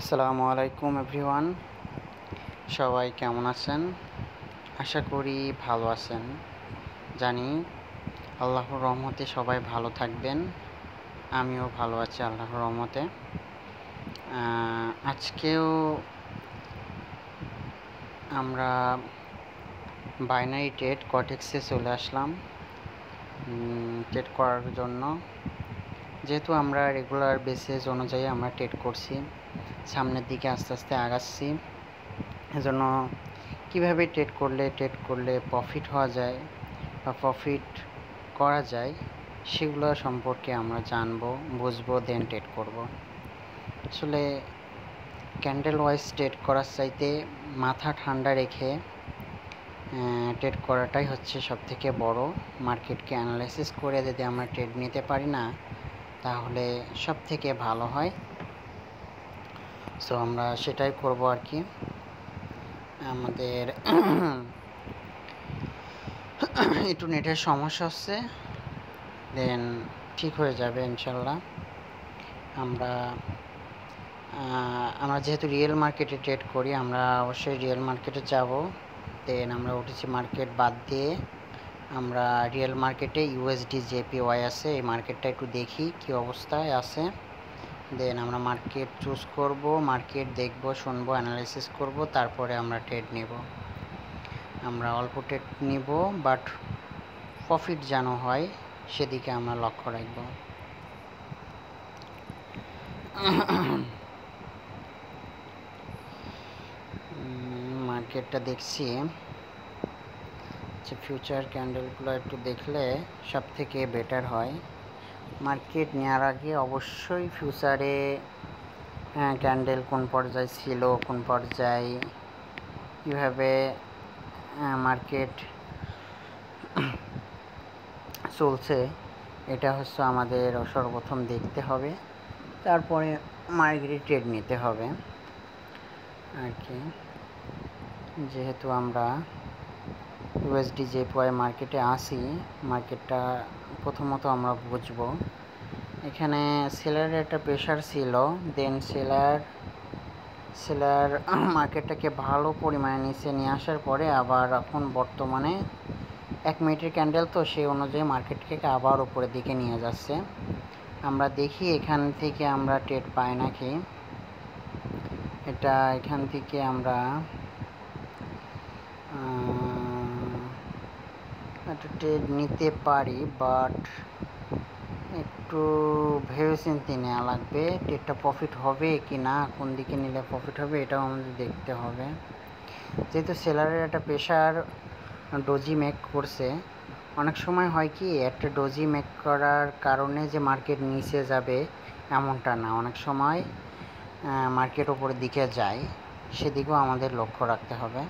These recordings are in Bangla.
আসসালামু আলাইকুম এভরিওয়ান, সবাই কেমন আছেন? আশা করি ভালো আছেন। জানি আল্লাহর রহমতে সবাই ভালো থাকবেন। আমিও ভালো আছি আল্লাহর রহমতে। আজকেও আমরা বাইনারি ট্রেড কটেক্সে চলে আসলাম ট্রেড করার জন্য। যেহেতু আমরা রেগুলার বেসিস অনুযায়ী আমরা ট্রেড করছি, সামনের দিকে আস্তে আস্তে আগাচ্ছি, এজন্য কীভাবে ট্রেড করলে প্রফিট হওয়া যায় বা প্রফিট করা যায় সেগুলো সম্পর্কে আমরা জানবো, বুঝবো, দেন ট্রেড করব। আসলে ক্যান্ডেল ওয়াইজ ট্রেড করার চাইতে মাথা ঠান্ডা রেখে ট্রেড করাটাই হচ্ছে সবথেকে বড়। মার্কেটকে অ্যানালাইসিস করে যদি আমরা ট্রেড নিতে পারি না, তাহলে সব থেকে ভালো হয়। সো আমরা সেটাই করব আর কি। আমাদের একটু নেটের সমস্যা হচ্ছে, দেন ঠিক হয়ে যাবে ইনশাল্লাহ। আমরা যেহেতু রিয়েল মার্কেটে ট্রেড করি, আমরা অবশ্যই রিয়েল মার্কেটে যাব। দেন আমরা ওটিসি মার্কেট বাদ দিয়ে আমরা রিয়েল মার্কেটে ইউএসডি জেপিওয়াই আছে, এই মার্কেটটা একটু দেখি কি অবস্থায় আছে। দেন আমরা মার্কেট চুজ করব, মার্কেট দেখব, শুনবো, অ্যানালাইসিস করব, তারপরে আমরা ট্রেড নেব। আমরা অল্প ট্রেড নিব, বাট প্রফিট যেন হয় সেদিকে আমরা লক্ষ্য রাখব। মার্কেটটা দেখছি যে ফিউচার ক্যান্ডেলগুলো একটু দেখলে সব থেকে বেটার হয়। মার্কেট নেওয়ার আগে অবশ্যই ফিউচারে ক্যান্ডেল কোন পর্যায়ে ছিল, কোন পর্যায়ে কীভাবে মার্কেট চলছে, এটা হচ্ছে আমাদের সর্বপ্রথম দেখতে হবে, তারপরে মার্কেটে ট্রেড নিতে হবে আর কি। যেহেতু আমরা ইউএসডি জেপিওয়াই মার্কেটে আসি, মার্কেটটা প্রথমত আমরা বুঝব। এখানে সেলারের একটা প্রেশার ছিল, দেন সেলার মার্কেটটাকে ভালো পরিমাণে নিচে নিয়ে আসার পরে আবার এখন বর্তমানে 1 মিনিটের ক্যান্ডেল, তো সেই অনুযায়ী মার্কেটকে আবার উপরের দিকে নিয়ে যাচ্ছে। আমরা দেখি এখান থেকে আমরা ট্রেড পাই নাকি। এটা এখান থেকে আমরা একটা ট্রেড নিতে পারি, বাট একটু ভেবেচিন্তে নেওয়া লাগবে। ট্রেডটা প্রফিট হবে কি না, কোন দিকে নিলে প্রফিট হবে এটাও আমাদের দেখতে হবে। যেহেতু সেলারের একটা প্রেশার ডোজি মেক করছে, অনেক সময় হয় কি একটা ডোজি মেক করার কারণে যে মার্কেট নিচে যাবে এমনটা না, অনেক সময় মার্কেট উপরের দিকে যায়, সেদিকেও আমাদের লক্ষ্য রাখতে হবে।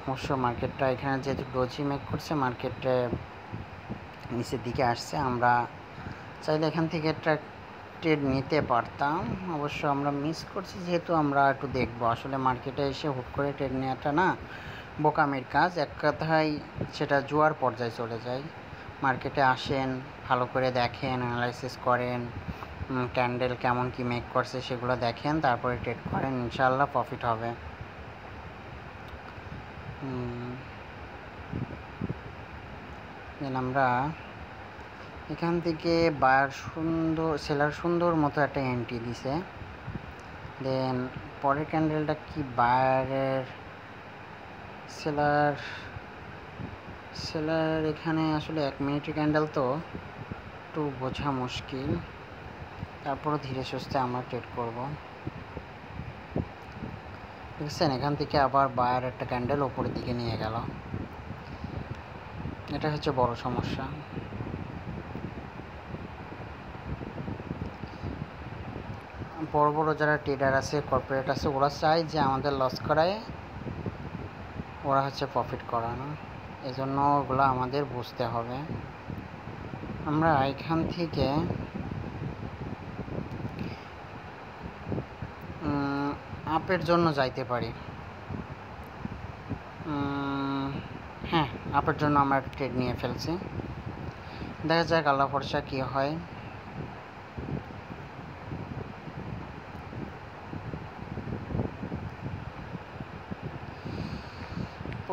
অবশ্য মার্কেটটা এখানে যেহেতু ডোজি মেক করছে, মার্কেটে নিচের দিকে আসছে, আমরা চাইলে এখান থেকে একটা ট্রেড নিতে পারতাম। অবশ্য আমরা মিস করছি, যেহেতু আমরা একটু দেখবো। আসলে মার্কেটে এসে হুট করে ট্রেড নেওয়াটা না বোকামির কাজ, এক কথায় সেটা জুয়ার পর্যায়ে চলে যায়। মার্কেটে আসেন, ভালো করে দেখেন, অ্যানালাইসিস করেন, ক্যান্ডেল কেমন কি মেক করছে সেগুলো দেখেন, তারপরে ট্রেড করেন, ইনশাআল্লাহ প্রফিট হবে। দেন আমরা এখান থেকে সেলার সুন্দর মতো একটা এন্ট্রি দিছে। দেন পরের ক্যান্ডেলটা কি বায়ারের, সেলার এখানে আসলে 1 মিনিটের ক্যান্ডেল, তো একটু বোঝা মুশকিল। তারপরে ধীরে সুস্থে আমরা ট্রেড করব। দেখছেন এখান থেকে আবার বায়ার একটা ক্যান্ডেল উপরের দিকে নিয়ে গেল, এটা হচ্ছে বড় সমস্যা। বড় বড় যারা ট্রেডার আছে, কর্পোরেট আছে, ওরা চায় যে আমাদের লস করায়, ওরা হচ্ছে প্রফিট করানো। এজন্য ওগুলো আমাদের বুঝতে হবে। আমরা এখান থেকে আপের জন্য যাইতে পারি। হ্যাঁ, আপের জন্য আমরা ট্রেড নিয়ে ফেলছি। দেখা যাক আল্লাহ ভরসা কী হয়।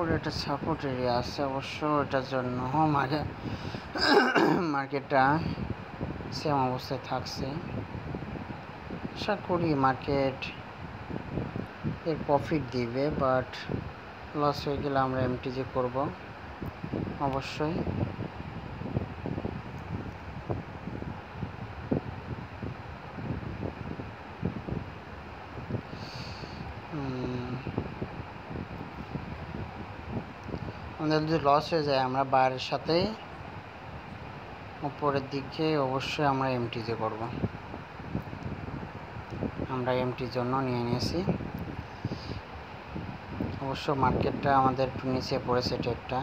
উপরে একটা সাপোর্ট এরিয়া আছে, অবশ্য এটার জন্য মার্কেটটা সেম অবস্থায় থাকছে। আশা করি মার্কেট এর প্রফিট দিবে, বাট লস হয়ে গেলে আমরা এমটিজি করব অবশ্যই। আমাদের যদি লস হয়ে যায় আমরা বাইরের সাথে উপরের দিকে অবশ্যই আমরা এমটিজি করব। আমরা এমটির জন্য নিয়ে নিয়েছি। অবশ্য মার্কেটটা আমাদের একটু নিচে পড়েছে ট্রেডটা।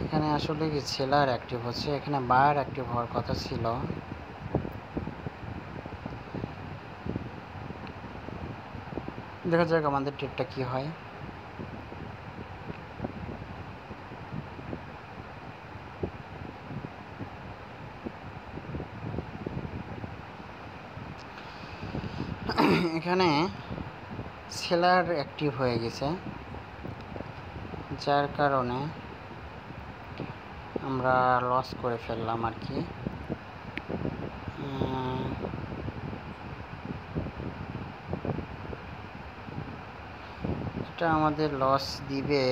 এখানে আসলে কি সেলার অ্যাক্টিভ হচ্ছে, এখানে বায়ার অ্যাক্টিভ হওয়ার কথা ছিল। দেখা যাক আমাদের ট্রেডটা কি হয়। এখানে সেলার অ্যাক্টিভ হয়ে গেছে, যার কারণে আমরা লস করে ফেললাম আর কি। এটা আমাদের লস দিবে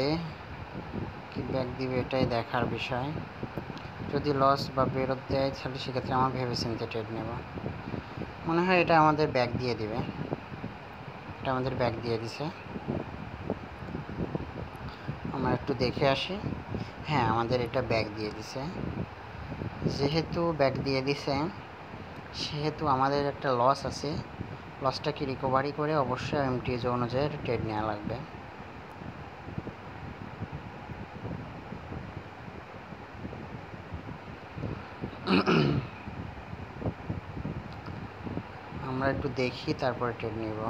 কি ব্যাক দিবে এটাই দেখার বিষয়। যদি লস বা বেরোত দেয় তাহলে সেক্ষেত্রে আমরা ভেবেচিন্তে ট্রেড নেব। মনে হয় এটা আমাদের ব্যাক দিয়ে দিবে। এটা আমাদের ব্যাক দিয়ে দিছে, আমরা একটু দেখে আসি। হ্যাঁ, আমাদের এটা ব্যাক দিয়ে দিছে। যেহেতু ব্যাক দিয়ে দিছে সেহেতু আমাদের একটা লস আছে, লসটাকে রিকভারি করে অবশ্যই এমটিএজ অনুযায়ী ট্রেড নেওয়া লাগবে। আমরা একটু দেখি তারপরে ট্রেড নিব।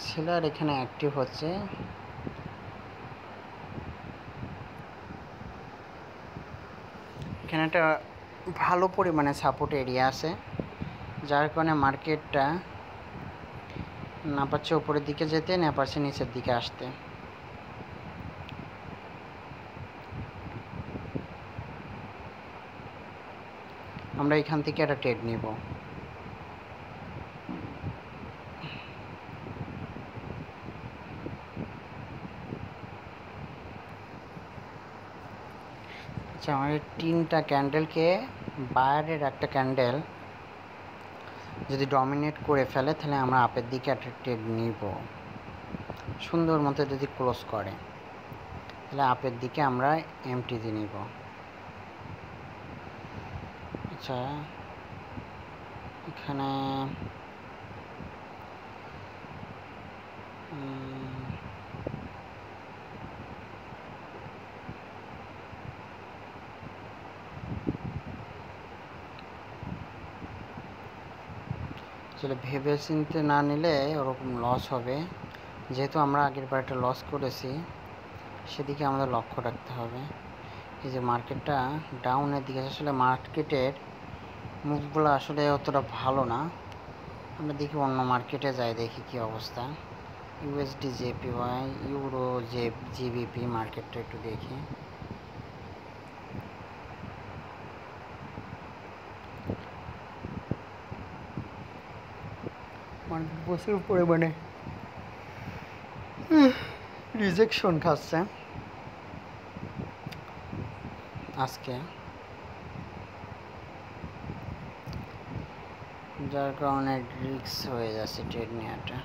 সেলার এখানে অ্যাক্টিভ হচ্ছে। এখানে একটা ভালো পরিমাণে সাপোর্ট এরিয়া আছে, যার কারণে মার্কেটটা না পারছে উপরের দিকে যেতে, না পারছে নিচের দিকে আসতে। আমরা এখান থেকে একটা ট্রেড নিব। আচ্ছা, আমাদের 3টা ক্যান্ডেলকে বায়ারের একটা ক্যান্ডেল যদি ডমিনেট করে ফেলে তাহলে আমরা আপের দিকে একটা ট্রেড নিব। সুন্দর মতো যদি ক্লোজ করে তাহলে আপের দিকে আমরা এমটিজি নিব। আচ্ছা, এখানে আসলে ভেবে চিনতে না নিলে ওরকম লস হবে। যেহেতু আমরা আগের বার একটা লস করেছি, সেদিকে আমাদের লক্ষ্য রাখতে হবে। এই যে মার্কেটটা ডাউনের দিকে, আসলে মার্কেটের মুভগুলো আসলে অতটা ভালো না। আমরা দেখি অন্য মার্কেটে যাই, দেখি কি অবস্থা। ইউএসডি জেপিওয়াই, ইউরো জিবিপি মার্কেটটা একটু দেখি। মার্কেট প্রচুর পরিমাণে রিজেকশন খাচ্ছে আজকে, যার কারণে রিস্ক হয়ে যাচ্ছে ট্রেড নেওয়াটা।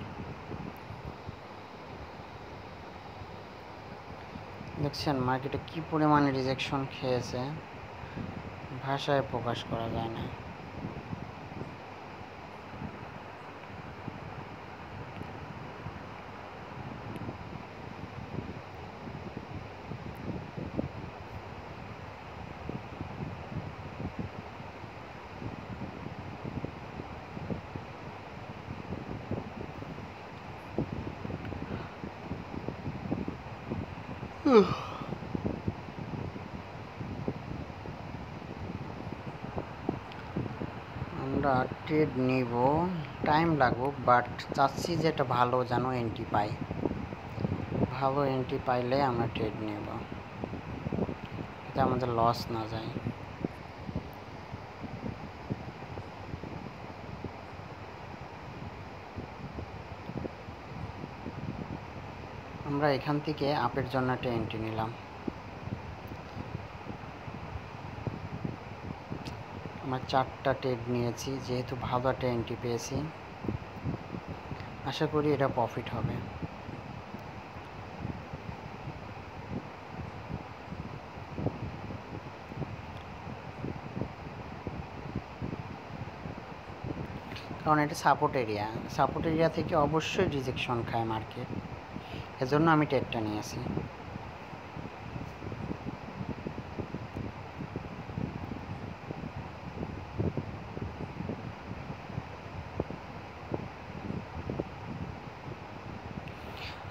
দেখছেন মার্কেটে কি পরিমাণে রিজেকশন খেয়েছে, ভাষায় প্রকাশ করা যায় না। আমরা ট্রেড নিব, টাইম লাগুক, বাট চাচ্ছি যে একটা ভালো যেন এন্ট্রি পাই। ভালো এন্ট্রি পাইলে আমরা ট্রেড নেব, যাতে আমাদের লস না যায়। আমরা এখান থেকে আপের জন্য একটা এন্ট্রি নিলাম। আমরা 4টা ট্রেড নিয়েছি, যেহেতু ভালো একটা এন্ট্রি পেয়েছি, আশা করি এটা প্রফিট হবে। কারণ এটা সাপোর্ট এরিয়া থেকে অবশ্যই রিজেকশন খায় মার্কেট, এজন্য আমি ট্রেডটা নিয়েছি।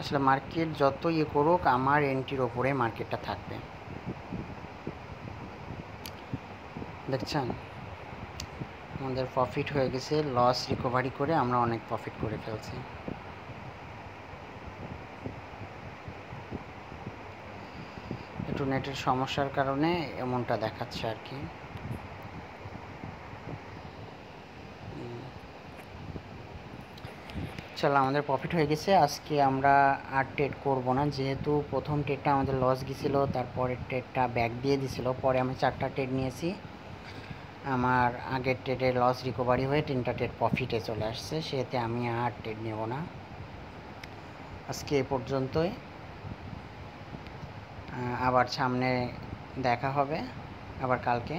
আসলে মার্কেট যত ইয়ে করুক, আমার এন্ট্রির ওপরে মার্কেটটা থাকবে। দেখছেন, আমাদের প্রফিট হয়ে গেছে, লস রিকভারি করে আমরা অনেক প্রফিট করে ফেলছি। একটু নেটের সমস্যার কারণে এমনটা দেখাচ্ছে আর কি। চলো, আমাদের প্রফিট হয়ে গেছে। আজকে আমরা আর ট্রেড করব না, যেহেতু প্রথম ট্রেডটা আমাদের লস গেছিল, তারপরের ট্রেডটা ব্যাক দিয়ে দিছিল, পরে আমি 4টা ট্রেড নিয়েছি। আমার আগের ট্রেডে লস রিকভারি হয়ে 3টা ট্রেড প্রফিটে চলে আসছে, সেতে আমি আর ট্রেড নেব না। আজকে এ পর্যন্তই, আবার সামনে দেখা হবে, আবার কালকে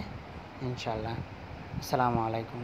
ইনশাল্লাহ। আসসালামু আলাইকুম।